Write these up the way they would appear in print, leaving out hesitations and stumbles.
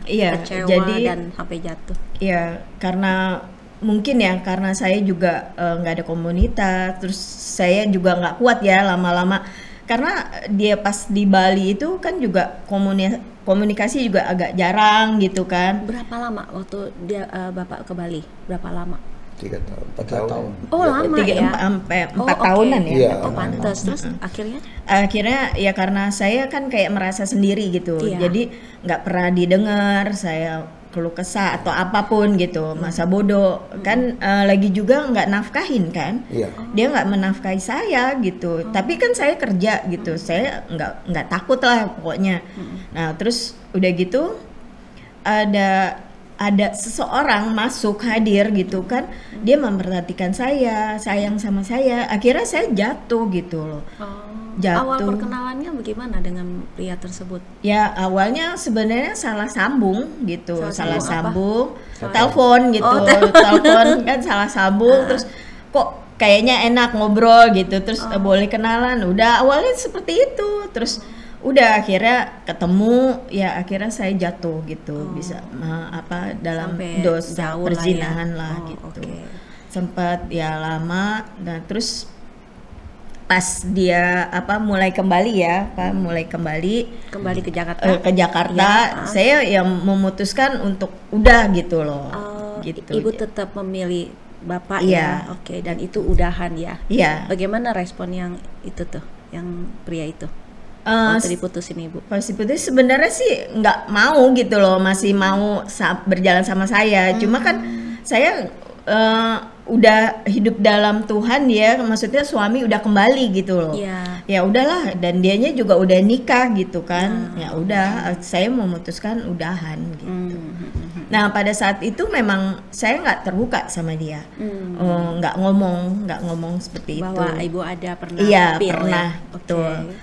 Iya, kecewa jadi dan sampai jatuh. ya karena mungkin ya karena saya juga nggak ada komunitas, terus saya juga nggak kuat ya lama-lama karena dia pas di Bali itu kan juga komunikasi juga agak jarang gitu kan. Berapa lama waktu dia Bapak ke Bali? Berapa lama? 3 tahun, 4 3 tahun. tahun. Oh, lama ya? Sampai 4 oke. tahunan ya. Iya. Oh, pantas. Terus akhirnya Ya karena saya kan kayak merasa sendiri gitu, Iya. jadi nggak pernah didengar saya keluh kesah atau apapun gitu, masa bodoh kan lagi juga nggak nafkahin kan, Iya. dia nggak menafkahi saya gitu, tapi kan saya kerja gitu, saya nggak takut lah pokoknya. Nah terus udah gitu ada seseorang masuk hadir gitu kan, dia memperhatikan saya, sayang sama saya, akhirnya saya jatuh gitu loh. Awal Jatuh. perkenalannya bagaimana dengan pria tersebut? Ya awalnya sebenarnya salah sambung gitu, Salah salah sambung sambung, telepon gitu, Oh, telepon kan salah sambung, terus kok kayaknya enak ngobrol gitu, terus boleh kenalan, udah awalnya seperti itu, terus udah akhirnya ketemu, ya akhirnya saya jatuh gitu, bisa dalam Sampai dosa jauh lah ya. perzinahan lah Oh, gitu, oke. sempat ya lama, dan terus pas dia mulai kembali Kembali ke Jakarta. ke Jakarta, Ya. saya yang memutuskan untuk udah gitu loh. Gitu. Ibu tetap memilih Bapak Iya. ya. Oke, dan itu udahan ya. Iya. Bagaimana respon yang itu tuh, yang pria itu? Eh, Waktu diputusin Ibu. Pas diputus sebenarnya sih nggak mau gitu loh, masih mau berjalan sama saya. Cuma kan saya udah hidup dalam Tuhan ya, maksudnya suami udah kembali gitu loh. Iya. Ya udahlah, dan dianya juga udah nikah gitu kan. Ya udah, saya memutuskan udahan gitu. Nah pada saat itu memang saya nggak terbuka sama dia, nggak ngomong seperti Bahwa itu. Ibu ada pernah Iya pil pernah, ya? betul, Oke.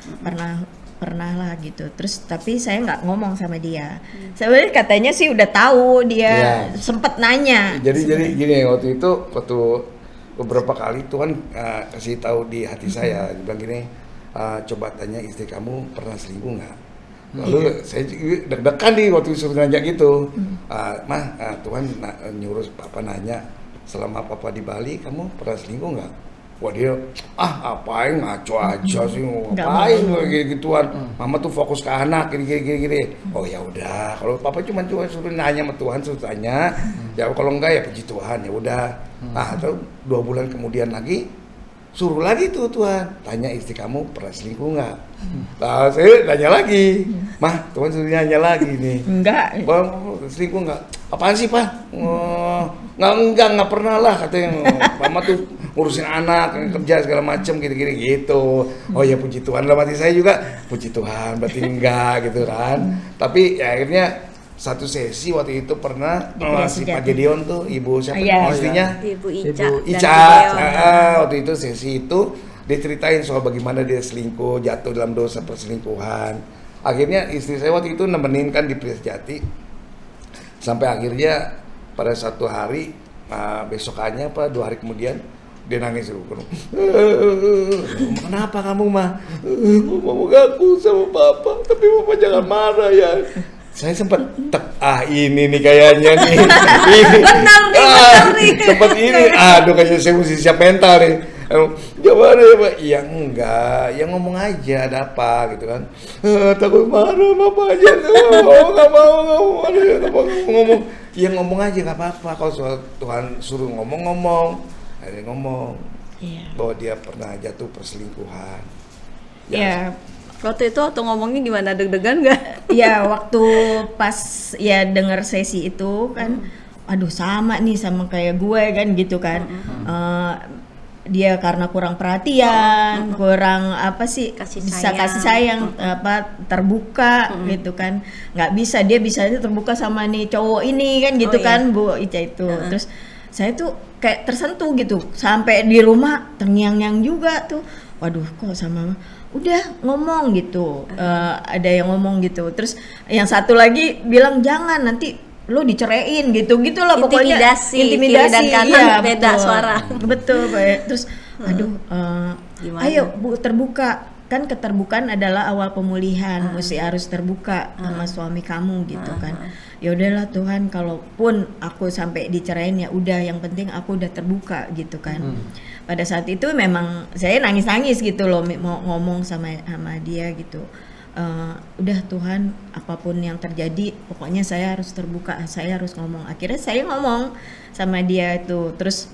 pernah lah gitu. Terus tapi saya nggak ngomong sama dia. Sebenarnya katanya sih udah tahu dia, Iya. sempet nanya. Jadi gini, waktu beberapa kali Tuhan kasih tahu di hati saya, dia bilang gini, coba tanya istri kamu pernah selingkuh nggak? Lalu saya deg-degan nih waktu suruh nanya gitu, Tuhan nyuruh papa nanya, selama papa di Bali kamu pernah selingkuh nggak? Wah dia, apain ngaco aja sih, ngapain gituan, mama tuh fokus ke anak, gini. Oh ya udah, kalau papa cuma suruh nanya sama Tuhan, suruh tanya, ya kalau enggak ya puji Tuhan, ya udah. Atau 2 bulan kemudian lagi, suruh lagi tuh Tuhan, tanya istri kamu pernah selingkuh nggak? Nah saya nanya lagi, Tuhan suruh nanya lagi nih. Enggak. Bang, selingkuh nggak? Apaan sih Pak? Nggak pernah lah katanya. Mama tuh ngurusin anak, kerja segala macem gini-gini gitu. Oh ya puji Tuhan, dalam hati saya juga puji Tuhan, berarti enggak gitu kan. Tapi ya akhirnya satu sesi waktu itu pernah si Pak Gedeon tuh, ibu siapa istrinya? Ibu Ica. Ica. Waktu itu sesi itu diceritain soal bagaimana dia selingkuh, jatuh dalam dosa perselingkuhan. Akhirnya istri saya waktu itu nemenin kan di Prisjati. Sampai akhirnya pada satu hari, besokannya 2 hari kemudian dia nangis. Kenapa kamu mau ngaku sama papa, tapi papa jangan marah ya. Saya sempat ini nih kayaknya nih. Benar nih. Sempat ini, aduh kayaknya saya mesti siap mental nih. Gimana ya Pak? Ya enggak, ya ngomong aja ada apa gitu kan. Takut marah apa aja. Nggak mau ngomong. Ya ngomong aja nggak apa-apa. Kalau soal Tuhan suruh ngomong. Akhirnya ngomong bahwa dia pernah jatuh perselingkuhan. Ya. Waktu itu ngomongnya gimana, deg-degan nggak? Ya waktu pas ya dengar sesi itu kan, aduh sama nih sama kayak gue kan gitu kan. Dia karena kurang perhatian, kurang kasih sayang, terbuka gitu kan, nggak bisa, dia bisanya terbuka sama nih cowok ini kan gitu kan Bu Ica itu. Terus saya tuh kayak tersentuh gitu, sampai di rumah terngiang-ngiang juga tuh, waduh kok sama udah ngomong gitu, ada yang ngomong gitu, terus yang satu lagi bilang jangan nanti lo diceraiin gitulah pokoknya. Intimidasi kiri dan kanan, beda suara. Betul Pak. Terus aduh, ayo Bu terbuka, kan keterbukaan adalah awal pemulihan, mesti harus terbuka sama suami kamu gitu kan. Ya udahlah Tuhan, kalaupun aku sampai dicerain ya udah, yang penting aku udah terbuka gitu kan. Pada saat itu memang saya nangis-nangis gitu loh, mau ngomong sama dia gitu. Udah Tuhan, apapun yang terjadi pokoknya saya harus terbuka, saya harus ngomong. Akhirnya saya ngomong sama dia itu, terus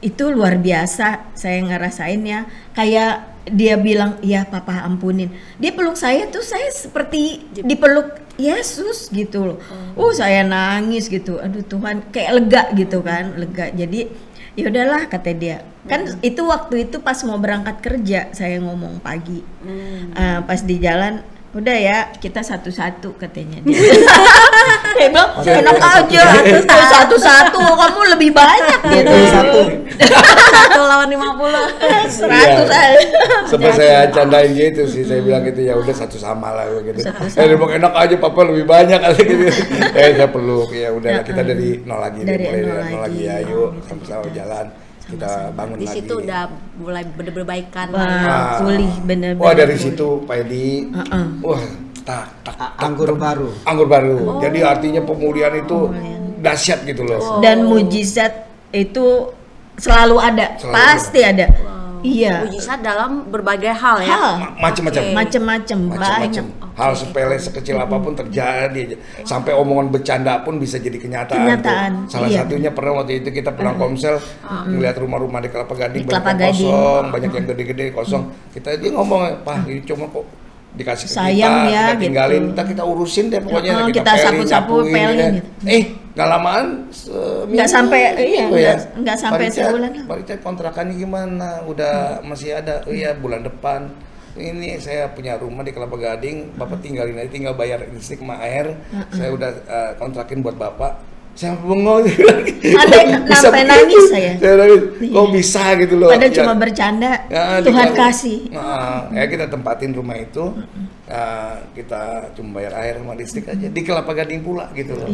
itu luar biasa saya ngerasain ya, kayak dia bilang ya papa ampunin, dia peluk saya tuh saya seperti dipeluk Yesus gitu loh. Saya nangis gitu, aduh Tuhan, kayak lega gitu kan, lega. Jadi ya udahlah kata dia, kan itu waktu itu pas mau berangkat kerja saya ngomong pagi, pas di jalan, udah ya kita satu-satu katanya dia. Saya bilang enak aja, satu-satu, kamu lebih banyak gitu. Satu lawan 50. 100 aja. Sempat saya candain gitu sih, saya bilang gitu, ya udah satu sama lah gitu. Dia bilang enak aja papa lebih banyak kali gitu. Saya peluk, ya udah kita dari nol lagi, mulai dari nol lagi ya, yuk sama-sama jalan. Kita bangun di lagi. situ udah mulai berbaikan. Pulih bener-bener. Wah dari situ Pak Edi, wah anggur baru. Jadi artinya pemulihan itu dahsyat gitu loh. Dan mujizat itu selalu ada, pasti ada. Iya. Mujizat dalam berbagai hal ya. Macem-macem, banyak. Hal sepele sekecil apapun terjadi, sampai omongan bercanda pun bisa jadi kenyataan. Salah satunya pernah waktu itu kita pulang Komsel, ngeliat rumah-rumah di Kelapa Gading banyak yang kosong, banyak yang gede-gede kosong. Kita aja ngomong, Pak ini cuma kok dikasih ke sayang kita, ya, kita tinggalin, kita urusin deh pokoknya. Kita sapu-sapu, pelin gitu. Nggak lamaan, nggak sampai, nggak sampai sebulan. Pak Richard kontrakannya gimana? Udah masih ada? Iya bulan depan. Ini saya punya rumah di Kelapa Gading, Bapak tinggalin aja, tinggal bayar listrik sama air. Saya udah kontrakin buat Bapak. Saya bengong sampai nangis saya nangis. Kok bisa gitu loh. Padahal cuma bercanda, Tuhan kasih. Kita tempatin rumah itu, kita cuma bayar air sama listrik aja di Kelapa Gading pula gitu loh.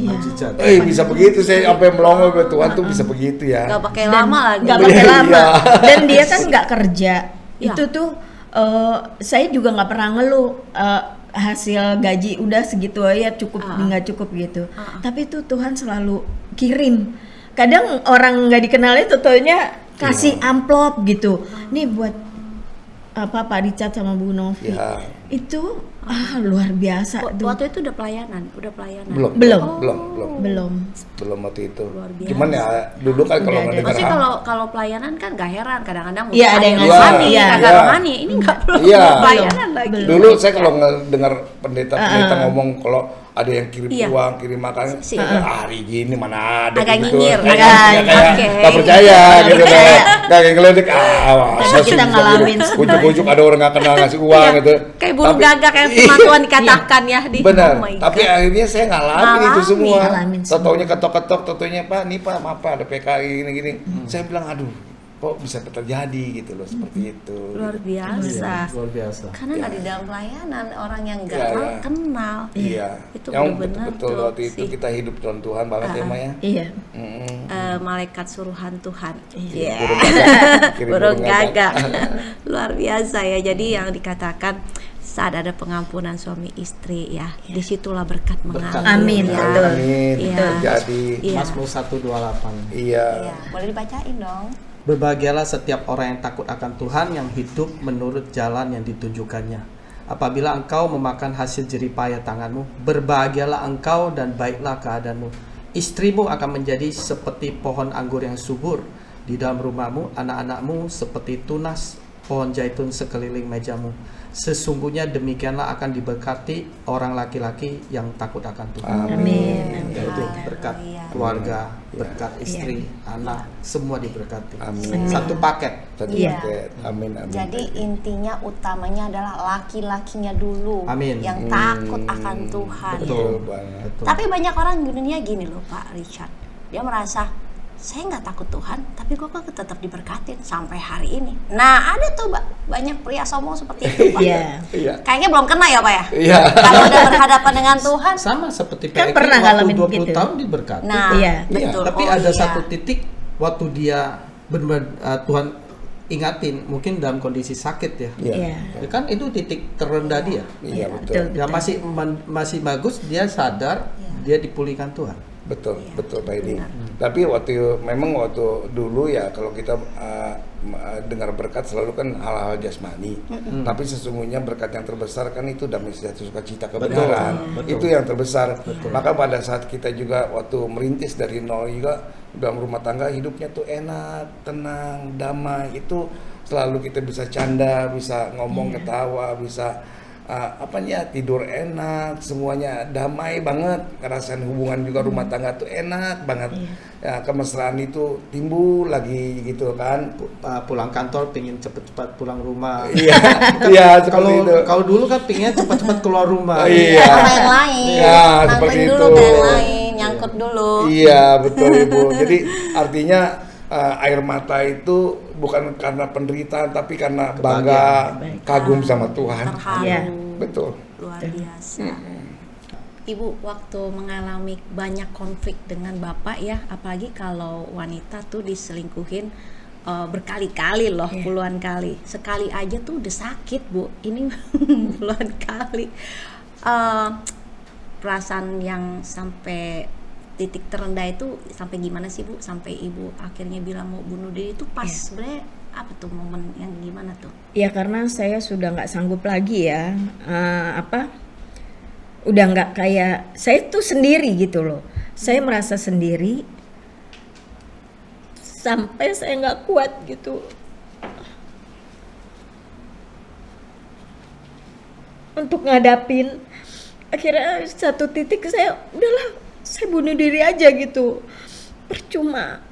Bisa begitu, saya sampai melongo, Tuhan tuh bisa begitu ya. Gak pakai lama lagi. Gak pakai lama. Dan dia kan nggak kerja. Itu tuh saya juga nggak pernah ngeluh. Hasil gaji udah segitu aja cukup, nggak cukup gitu. Tapi tuh Tuhan selalu kirim. Kadang orang nggak dikenal itu taunya kasih amplop gitu. Nih buat Pak Richard sama Bu Novi. Itu luar biasa tuh. Waktu itu udah pelayanan. Belum waktu itu. Cuman ya dulu kan kalau nggak dengar. Pasti kalau pelayanan kan gak heran, kadang-kadang mungkin ada yang rohani, kadang rohani. Ini nggak perlu pelayanan lagi. Dulu saya kalau dengar pendeta ngomong kalau ada yang kirim uang, kirim makanan, hari gini mana ada agak gitu. nyinyir, Nggak percaya gitu, kayak ngeledek. Kita ngalamin ujuk-ujuk ada orang nggak kenal ngasih uang gitu. Kayak burung gagak yang firman Tuhan dikatakan ya di. Benar. Tapi akhirnya saya ngalamin itu semua. Taunya ketok-ketok, taunya Pak, nih Pak, maaf Pak, ada PKI gini-gini. Saya bilang aduh, kok bisa terjadi gitu loh, seperti itu. Luar biasa. Luar biasa. Karena nggak di dalam pelayanan, orang yang nggak kenal. Itu yang benar-benar betul waktu itu kita hidup dalam Tuhan banget ya Maya. Iya. Malaikat suruhan Tuhan. Burung gagak. Luar biasa ya. Jadi yang dikatakan saat ada pengampunan suami istri ya, disitulah berkat mengalir. Amin. Amin. Jadi Mazmur 128. Iya. Boleh dibacain dong. Berbahagialah setiap orang yang takut akan Tuhan, yang hidup menurut jalan yang ditunjukkannya. Apabila engkau memakan hasil jeripaya tanganmu, berbahagialah engkau dan baiklah keadaanmu. Istrimu akan menjadi seperti pohon anggur yang subur di dalam rumahmu, anak-anakmu seperti tunas pohon zaitun sekeliling mejamu. Sesungguhnya demikianlah akan diberkati orang laki-laki yang takut akan Tuhan. Amin. Yaitu berkat keluarga, berkat istri, anak, semua diberkati. Amin. Satu paket. Amin. Jadi intinya utamanya adalah laki-lakinya dulu yang takut akan Tuhan. Betul banget. Tapi banyak orang di dunia gini loh Pak Richard. Dia merasa saya nggak takut Tuhan, tapi gue kok tetap diberkatin sampai hari ini. Nah ada tuh banyak pria sombong seperti itu Pak. Kayaknya belum kena ya Pak ya. Kalau udah berhadapan dengan Tuhan. Sama seperti kan PK, pernah waktu ngalamin 20 gitu. tahun diberkati. Nah, betul. Tapi ada satu titik waktu dia benar Tuhan ingatin, mungkin dalam kondisi sakit ya. Iya. Kan itu titik terendah dia. Iya, betul. Ya masih bagus dia sadar, dia dipulihkan Tuhan. Betul, betul Pak Edi. Tapi waktu dulu ya kalau kita dengar berkat selalu kan hal-hal jasmani. Tapi sesungguhnya berkat yang terbesar kan itu damai sejahtera, sukacita, kebenaran. Betul. Itu yang terbesar. Maka pada saat kita juga waktu merintis dari nol juga dalam rumah tangga, hidupnya tuh enak, tenang, damai. Itu selalu kita bisa canda, bisa ngomong, ketawa, bisa tidur enak, semuanya damai banget, ngerasain hubungan juga rumah tangga tuh enak banget. Ya, kemesraan itu timbul lagi gitu kan. Pulang kantor pingin cepet-cepet pulang rumah. Iya, kalau dulu kan pinginnya cepet-cepet keluar rumah. Iya. Sama yang lain. Ya, seperti dulu itu. yang lain, nyangkut dulu. Iya, betul Ibu. Jadi artinya air mata itu bukan karena penderitaan tapi karena bangga, kagum sama Tuhan. Terharu. Iya. Betul. Luar biasa. Ibu waktu mengalami banyak konflik dengan bapak ya, apalagi kalau wanita tuh diselingkuhin berkali-kali loh, puluhan kali. Sekali aja tuh udah sakit Bu, ini puluhan kali. Perasaan yang sampai titik terendah itu sampai gimana sih Bu? Sampai ibu akhirnya bilang mau bunuh diri itu pas sebenarnya apa tuh momen yang gimana tuh? Ya karena saya sudah nggak sanggup lagi ya, udah nggak kayak saya tuh sendiri gitu loh. Saya merasa sendiri sampai saya nggak kuat gitu. Untuk ngadapin, akhirnya satu titik saya udahlah, saya bunuh diri aja gitu. Percuma,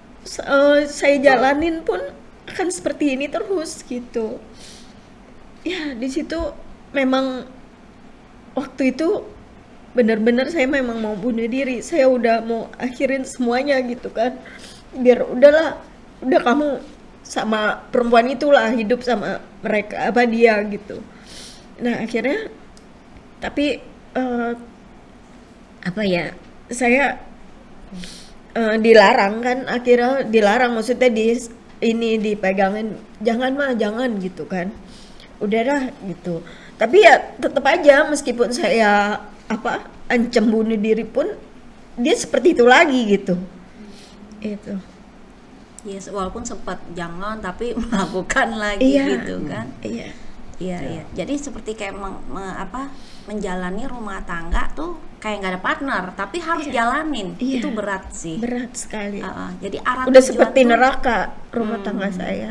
saya jalanin pun akan seperti ini terus gitu. Ya di situ memang waktu itu benar-benar saya memang mau bunuh diri. Saya udah mau akhirin semuanya gitu kan. Biar udahlah, udah kamu sama perempuan itulah, hidup sama mereka dia gitu. Nah akhirnya tapi saya dilarang kan, akhirnya dilarang, maksudnya dipegangin, jangan gitu kan. Udahlah gitu. Tapi ya tetap aja meskipun saya ancam bunuh diri pun dia seperti itu lagi gitu. Itu. Yes, walaupun sempat jangan tapi melakukan lagi gitu kan. Iya. Jadi seperti kayak menjalani rumah tangga tuh kayak nggak ada partner tapi harus jalanin. Itu berat sih. Berat sekali. Jadi arah udah seperti neraka rumah tangga saya.